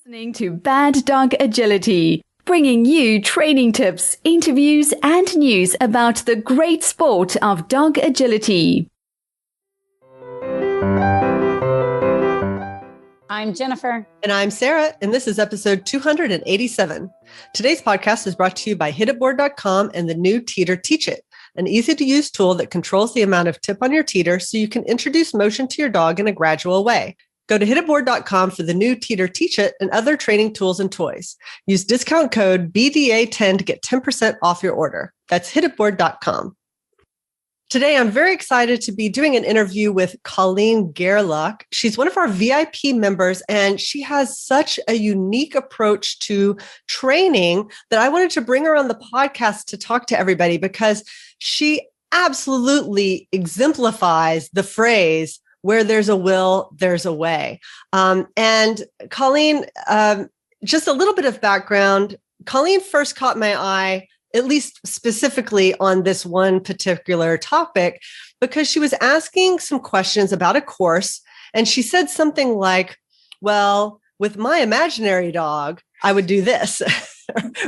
Listening to Bad Dog Agility, bringing you training tips, interviews, and news about the great sport of dog agility. I'm Jennifer. And I'm Sarah, and this is episode 287. Today's podcast is brought to you by hititboard.com and the new Teeter Teach It, an easy-to-use tool that controls the amount of tip on your teeter so you can introduce motion to your dog in a gradual way. Go to hititboard.com for the new Teeter Teach It and other training tools and toys. Use discount code BDA10 to get 10% off your order. That's hititboard.com. Today, I'm very excited to be doing an interview with Collene Gaolach. She's one of our VIP members, and she has such a unique approach to training that I wanted to bring her on the podcast to talk to everybody because she absolutely exemplifies the phrase, where there's a will, there's a way. And Collene, just a little bit of background. Collene first caught my eye, at least specifically on this one particular topic, because she was asking some questions about a course. And she said something like, well, with my imaginary dog, I would do this.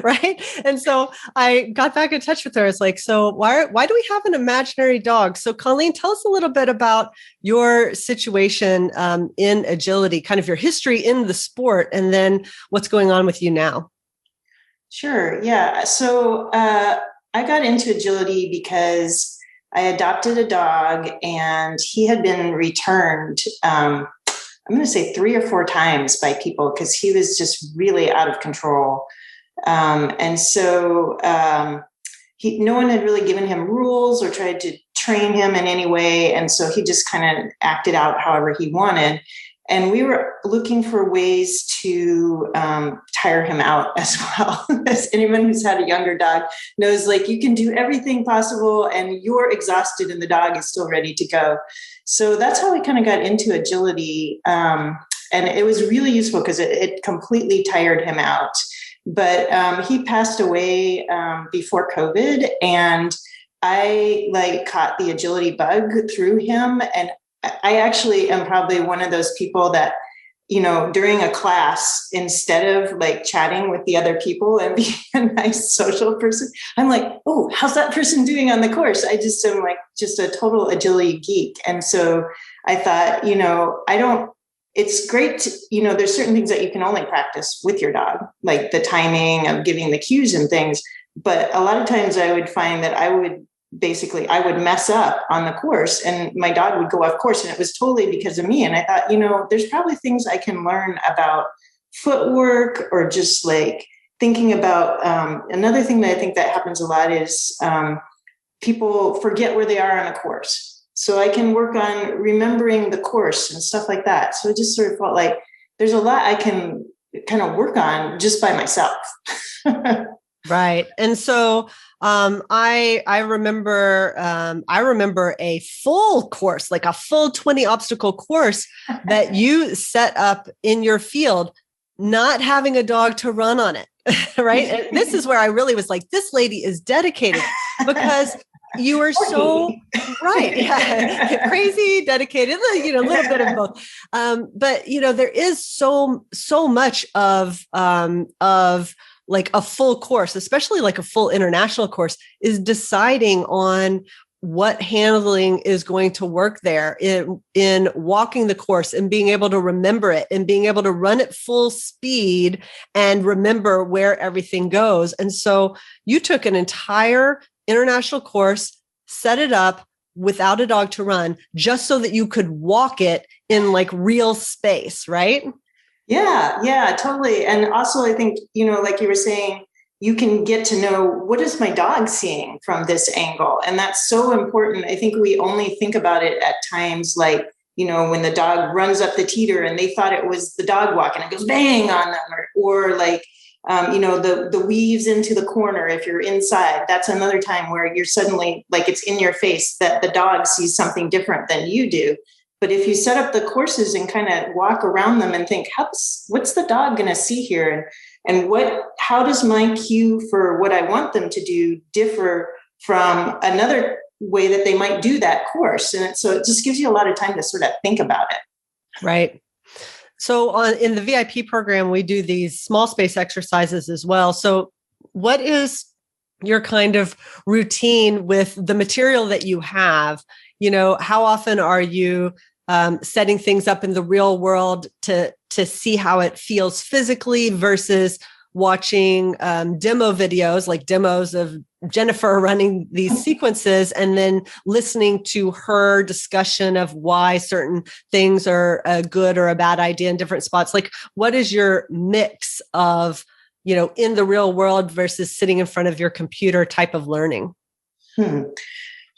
Right. And so I got back in touch with her. It's like, so why do we have an imaginary dog? So Collene, tell us a little bit about your situation in agility, kind of your history in the sport, and then what's going on with you now. Sure. Yeah. So I got into agility because I adopted a dog and he had been returned, I'm going to say 3 or 4 times by people because he was just really out of control. And so no one had really given him rules or tried to train him in any way. And so he just kind of acted out however he wanted. And we were looking for ways to tire him out as well. As anyone who's had a younger dog knows, like you can do everything possible and you're exhausted and the dog is still ready to go. So that's how we kind of got into agility. And it was really useful because it completely tired him out. But he passed away before COVID, and I caught the agility bug through him. And I actually am probably one of those people that, during a class, instead of chatting with the other people and being a nice social person, I'm like, oh, how's that person doing on the course? I just am just a total agility geek. And so I thought, it's great to, there's certain things that you can only practice with your dog, like the timing of giving the cues and things. But a lot of times I would find that I would mess up on the course and my dog would go off course. And it was totally because of me. And I thought, there's probably things I can learn about footwork or just thinking about another thing that I think that happens a lot is people forget where they are on a course. So I can work on remembering the course and stuff like that. So it just sort of felt like there's a lot I can kind of work on just by myself. Right. And so I remember a full course, like a full 20 obstacle course that you set up in your field, not having a dog to run on it. Right. And this is where I really was like, this lady is dedicated because you were so right. Yeah. Crazy, dedicated, a little bit of both. But there is so much of a full course, especially a full international course, is deciding on what handling is going to work there in walking the course and being able to remember it and being able to run at full speed and remember where everything goes. And so you took an entire international course, set it up without a dog to run, just so that you could walk it in real space, right? Yeah, totally. And also I think, like you were saying, you can get to know what is my dog seeing from this angle. And that's so important. I think we only think about it at times when the dog runs up the teeter and they thought it was the dog walk and it goes bang on them or the weaves into the corner. If you're inside, that's another time where you're suddenly it's in your face that the dog sees something different than you do. But if you set up the courses and kind of walk around them and think, what's the dog going to see here? And how does my cue for what I want them to do differ from another way that they might do that course? And so it just gives you a lot of time to sort of think about it. Right. So in the VIP program, we do these small space exercises as well. So what is your kind of routine with the material that you have? How often are you setting things up in the real world to see how it feels physically versus watching demo videos, like demos of Jennifer running these sequences, and then listening to her discussion of why certain things are a good or a bad idea in different spots? Like, what is your mix of, in the real world versus sitting in front of your computer type of learning?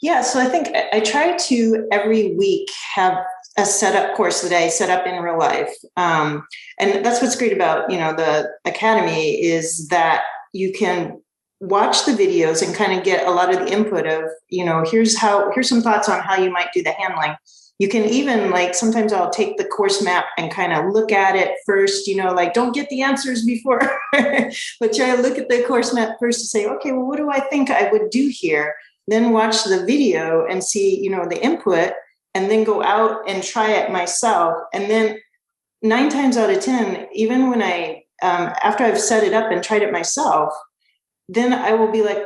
Yeah, so I think I try to every week have a setup course that I set up in real life. And that's what's great about, the Academy, is that you can watch the videos and kind of get a lot of the input of, here's some thoughts on how you might do the handling. You can even, like, sometimes I'll take the course map and kind of look at it first, don't get the answers before, but try to look at the course map first to say, okay, well, what do I think I would do here? Then watch the video and see, the input, and then go out and try it myself. And then 9 times out of 10, even when after I've set it up and tried it myself, then I will be like,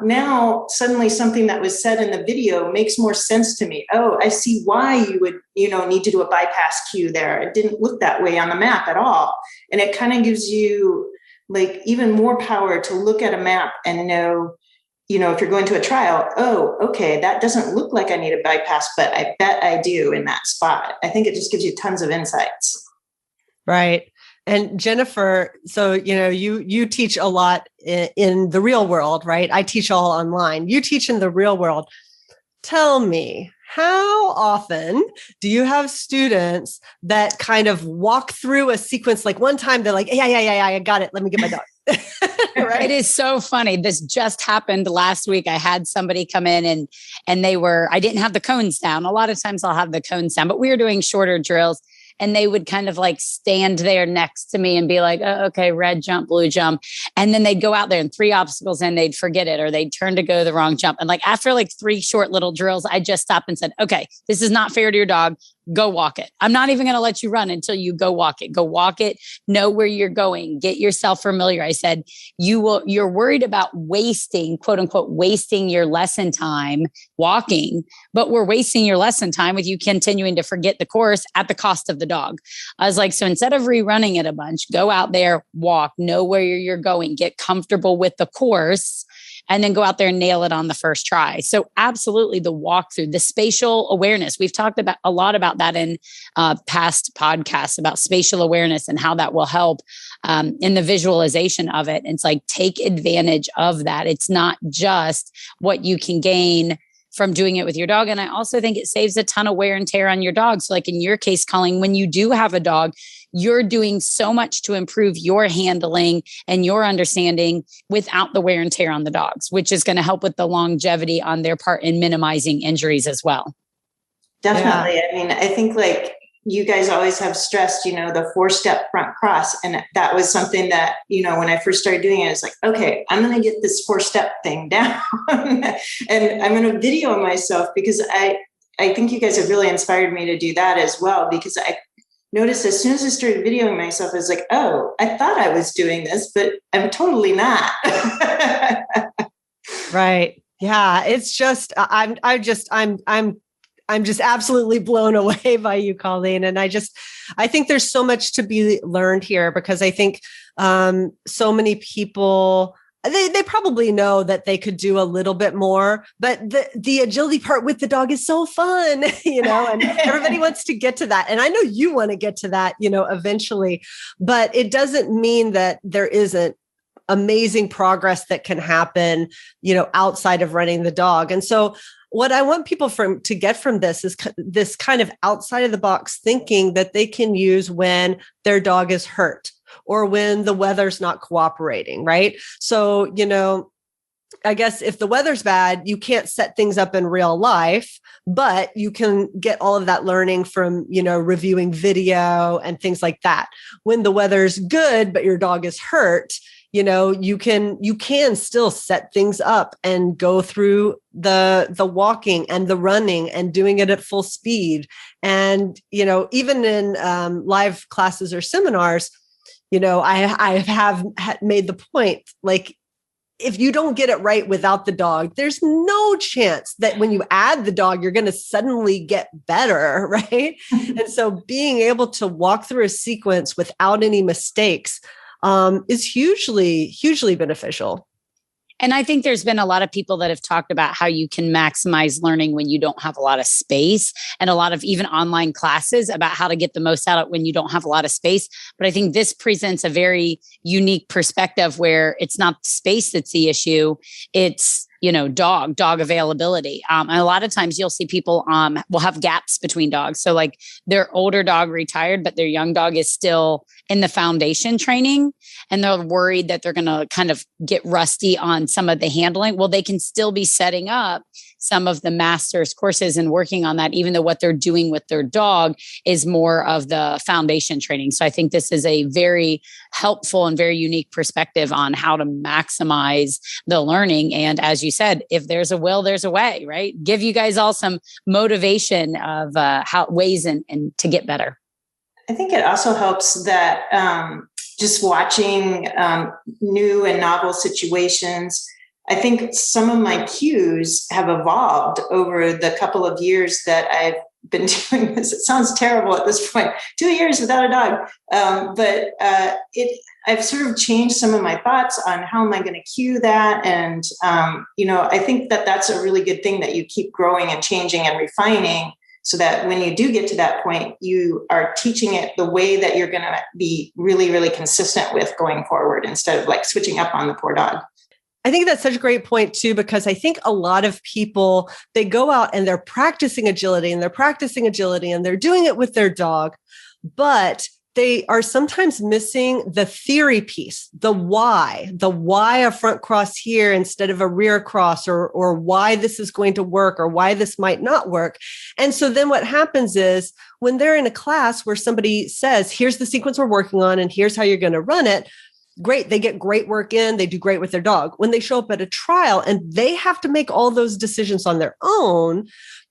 now suddenly something that was said in the video makes more sense to me. Oh, I see why you would, need to do a bypass cue there. It didn't look that way on the map at all. And it kind of gives you like even more power to look at a map and know, if you're going to a trial, oh, okay, that doesn't look like I need a bypass, but I bet I do in that spot. I think it just gives you tons of insights. Right. And Jennifer, so, you teach a lot in the real world, right? I teach all online. You teach in the real world. Tell me, how often do you have students that kind of walk through a sequence? Like one time they're like, yeah, I got it. Let me get my dog. Right? It is so funny. This just happened last week. I had somebody come in and I didn't have the cones down. A lot of times I'll have the cones down, but we were doing shorter drills. And they would kind of like stand there next to me and be like, oh, okay, red jump, blue jump. And then they'd go out there and 3 obstacles and they'd forget it, or they'd turn to go the wrong jump. And like after like 3 short little drills, I just stopped and said, okay, this is not fair to your dog. Go walk it. I'm not even going to let you run until you go walk it. Go walk it. Know where you're going. Get yourself familiar. I said, you're worried about wasting, quote unquote, wasting your lesson time walking, but we're wasting your lesson time with you continuing to forget the course at the cost of the dog. I was like, so instead of rerunning it a bunch, go out there, walk, know where you're going, get comfortable with the course, and then go out there and nail it on the first try. So absolutely the walkthrough, the spatial awareness. We've talked about a lot about that in past podcasts about spatial awareness and how that will help in the visualization of it. And it's like, take advantage of that. It's not just what you can gain from doing it with your dog. And I also think it saves a ton of wear and tear on your dog. So like in your case, Collene, when you do have a dog, you're doing so much to improve your handling and your understanding without the wear and tear on the dogs, which is going to help with the longevity on their part in minimizing injuries as well. Definitely. Yeah. I mean, I think like you guys always have stressed, the 4-step front cross. And that was something that, when I first started doing it, it's like, okay, I'm going to get this 4-step thing down and I'm going to video myself, because I think you guys have really inspired me to do that as well, because I noticed as soon as I started videoing myself, I was like, oh, I thought I was doing this, but I'm totally not. Right. Yeah. It's just, I'm just absolutely blown away by you, Collene. And I think there's so much to be learned here, because I think so many people, they probably know that they could do a little bit more, but the agility part with the dog is so fun, and everybody wants to get to that. And I know you want to get to that, eventually, but it doesn't mean that there isn't amazing progress that can happen, outside of running the dog. And so what I want people to get from this is this kind of outside of the box thinking that they can use when their dog is hurt or when the weather's not cooperating, right? So, I guess if the weather's bad, you can't set things up in real life, but you can get all of that learning from, reviewing video and things like that. When the weather's good, but your dog is hurt, you can still set things up and go through the walking and the running and doing it at full speed. And, even in live classes or seminars, I have made the point, like, if you don't get it right without the dog, there's no chance that when you add the dog, you're going to suddenly get better, right? And so being able to walk through a sequence without any mistakes is hugely, hugely beneficial. And I think there's been a lot of people that have talked about how you can maximize learning when you don't have a lot of space, and a lot of even online classes about how to get the most out of it when you don't have a lot of space. But I think this presents a very unique perspective where it's not space that's the issue. It's, dog availability. And a lot of times you'll see people will have gaps between dogs. So like their older dog retired, but their young dog is still in the foundation training, and they're worried that they're going to kind of get rusty on some of the handling. Well, they can still be setting up some of the master's courses and working on that, even though what they're doing with their dog is more of the foundation training. So I think this is a very helpful and very unique perspective on how to maximize the learning. And as you said, if there's a will, there's a way, right? Give you guys all some motivation of ways and to get better. I think it also helps that just watching new and novel situations, I think some of my cues have evolved over the couple of years that I've been doing this. It sounds terrible at this point, 2 years without a dog. But I've sort of changed some of my thoughts on how am I going to cue that. And, I think that that's a really good thing, that you keep growing and changing and refining, so that when you do get to that point, you are teaching it the way that you're going to be really, really consistent with going forward, instead of like switching up on the poor dog. I think that's such a great point too, because I think a lot of people, they go out and they're practicing agility and they're doing it with their dog, but they are sometimes missing the theory piece, the why a front cross here instead of a rear cross, or why this is going to work or why this might not work. And so then what happens is when they're in a class where somebody says, here's the sequence we're working on and here's how you're going to run it, great, they get great work in, they do great with their dog. When they show up at a trial and they have to make all those decisions on their own,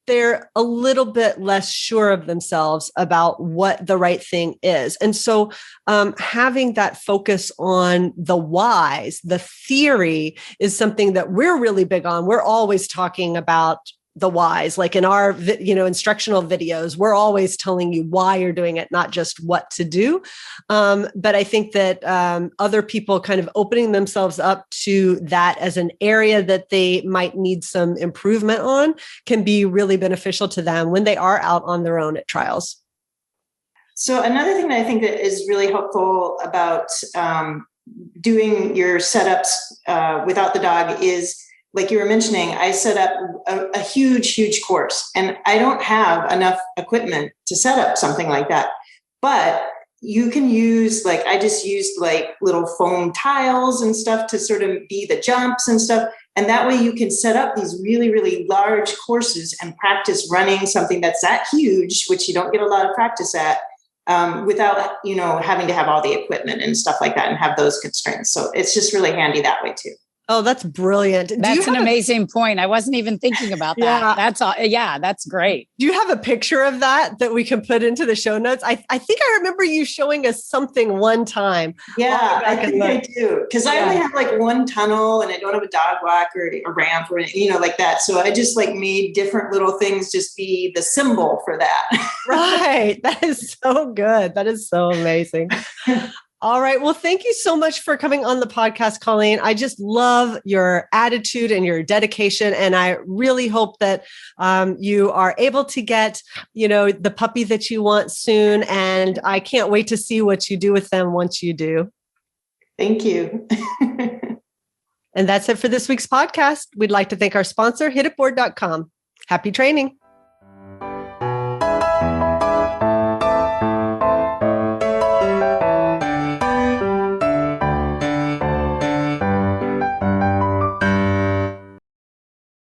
they're a little bit less sure of themselves about what the right thing is. And so having that focus on the whys, the theory, is something that we're really big on. We're always talking about the whys, like in our, instructional videos, we're always telling you why you're doing it, not just what to do. But I think that other people kind of opening themselves up to that as an area that they might need some improvement on can be really beneficial to them when they are out on their own at trials. So another thing that I think that is really helpful about doing your setups without the dog is, like you were mentioning, I set up a huge, huge course, and I don't have enough equipment to set up something like that. But you can use, like, I just used like little foam tiles and stuff to sort of be the jumps and stuff. And that way you can set up these really, really large courses and practice running something that's that huge, which you don't get a lot of practice at, without, having to have all the equipment and stuff like that and have those constraints. So it's just really handy that way too. Oh, that's brilliant. That's an amazing point. I wasn't even thinking about that. Yeah. That's all. Yeah, that's great. Do you have a picture of that we can put into the show notes? I think I remember you showing us something one time. Yeah, I think I do. Because I only have like one tunnel and I don't have a dog walk or a ramp or, like that. So I just like made different little things just be the symbol for that. Right. That is so good. That is so amazing. All right. Well, thank you so much for coming on the podcast, Collene. I just love your attitude and your dedication. And I really hope that you are able to get, the puppy that you want soon. And I can't wait to see what you do with them once you do. Thank you. And that's it for this week's podcast. We'd like to thank our sponsor, hititboard.com. Happy training.